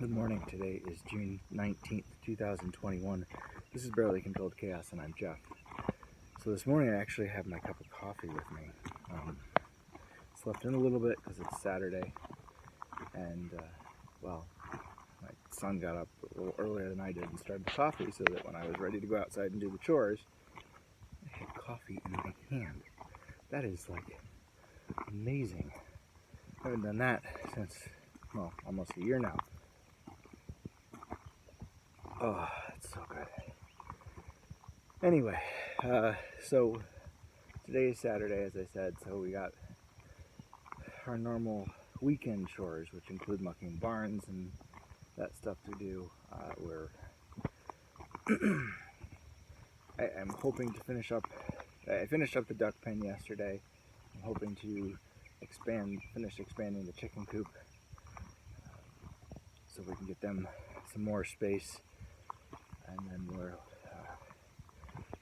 Good morning. Today is June 19th, 2021. This is Barely Controlled Chaos, and I'm Jeff. So this morning I actually have my cup of coffee with me. Slept in a little bit because it's Saturday, and well, my son got up a little earlier than I did and started the coffee so that when I was ready to go outside and do the chores, I had coffee in my hand. That is like amazing. I haven't done that since, well, almost a year now. Oh, it's so good. Anyway, so today is Saturday, as I said, so we got our normal weekend chores, which include mucking barns and that stuff to do. I'm hoping to finish up. I finished up the duck pen yesterday. I'm hoping to finish expanding the chicken coop, so we can get them some more space. And then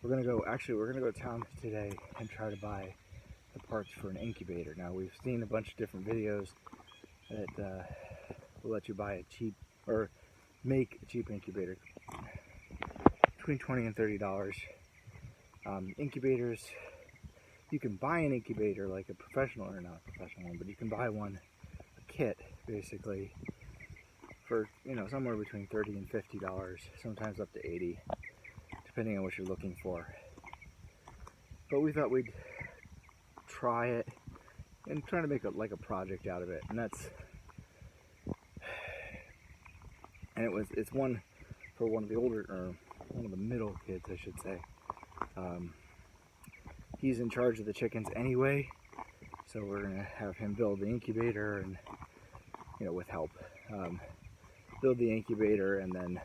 we're gonna go to town today and try to buy the parts for an incubator. Now, we've seen a bunch of different videos that will let you buy a cheap, or make a cheap incubator, between $20 and $30. Incubators, you can buy an incubator like a professional, or not a professional one, but you can buy one, a kit basically, for somewhere between $30 and $50, sometimes up to $80, depending on what you're looking for. But we thought we'd try it and try to make a project out of it, and it's one for one of the older, or one of the middle kids, I should say. He's in charge of the chickens anyway, so we're gonna have him build the incubator, and with help, build the incubator, and then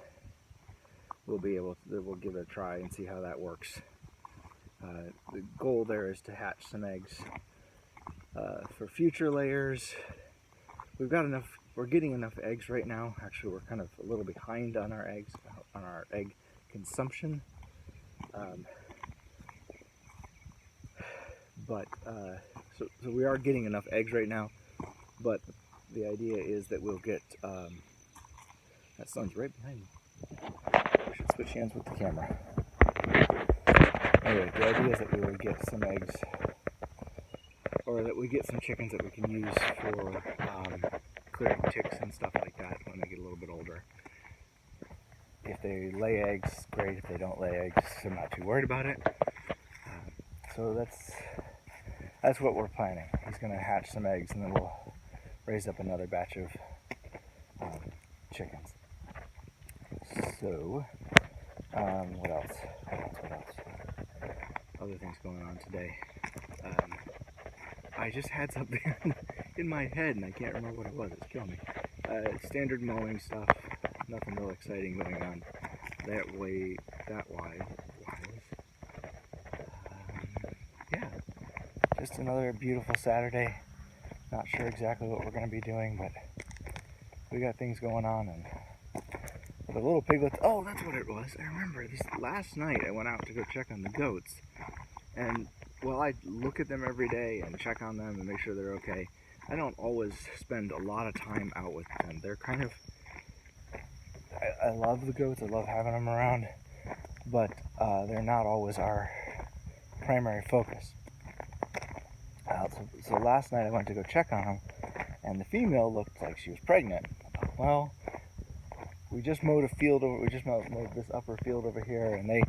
we'll give it a try and see how that works. The goal there is to hatch some eggs for future layers. We've got enough. We're getting enough eggs right now. Actually, we're kind of a little behind on our eggs, on our egg consumption. So we are getting enough eggs right now. But the idea is that we'll get. That sun's right behind me. We should switch hands with the camera. Anyway, the idea is that we will get some eggs, or that we get some chickens that we can use for clearing ticks and stuff like that when they get a little bit older. If they lay eggs, great. If they don't lay eggs, I'm not too worried about it. So that's what we're planning. He's going to hatch some eggs, and then we'll raise up another batch of chickens. So, what else? Other things going on today. I just had something in my head, and I can't remember what it was. It's killing me. Standard mowing stuff. Nothing real exciting going on that way. Yeah. Just another beautiful Saturday. Not sure exactly what we're going to be doing, but we got things going on, and the little piglets. Oh, that's what it was. I remember this last night. I went out to go check on the goats, and while I look at them every day and check on them and make sure they're okay, I don't always spend a lot of time out with them. They're kind of. I love the goats. I love having them around, but they're not always our primary focus. So last night I went to go check on them, and the female looked like she was pregnant. Well, we just mowed this upper field over here, and they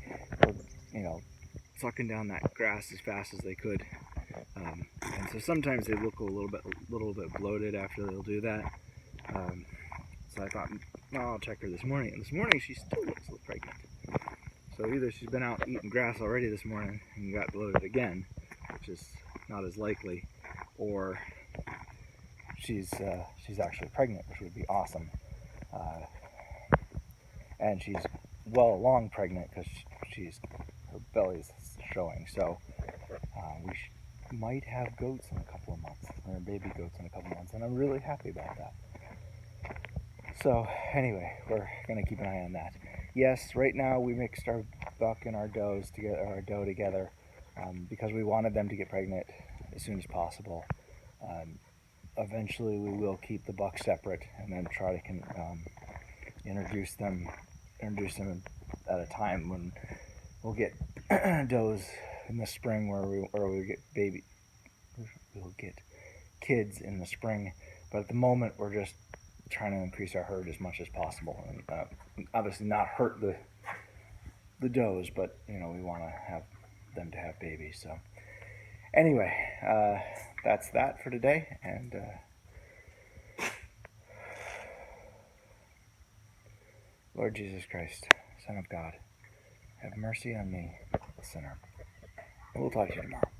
were, sucking down that grass as fast as they could. And so sometimes they look a little bit bloated after they'll do that. So I thought, well, I'll check her this morning. And this morning she still looks pregnant. So either she's been out eating grass already this morning and got bloated again, which is not as likely, or she's actually pregnant, which would be awesome. And she's well along pregnant because her belly's showing. So we might have goats in a couple of months, or baby goats in a couple of months, and I'm really happy about that. So anyway, we're gonna keep an eye on that. Yes, right now we mixed our buck and our doe together, because we wanted them to get pregnant as soon as possible. Eventually we will keep the buck separate and then try to introduce them at a time when we'll get does in the spring where we get we'll get kids in the spring. But at the moment, we're just trying to increase our herd as much as possible, and obviously not hurt the does, but we want to have them to have babies. So anyway, that's that for today, and Lord Jesus Christ, Son of God, have mercy on me, the sinner. We'll talk to you tomorrow.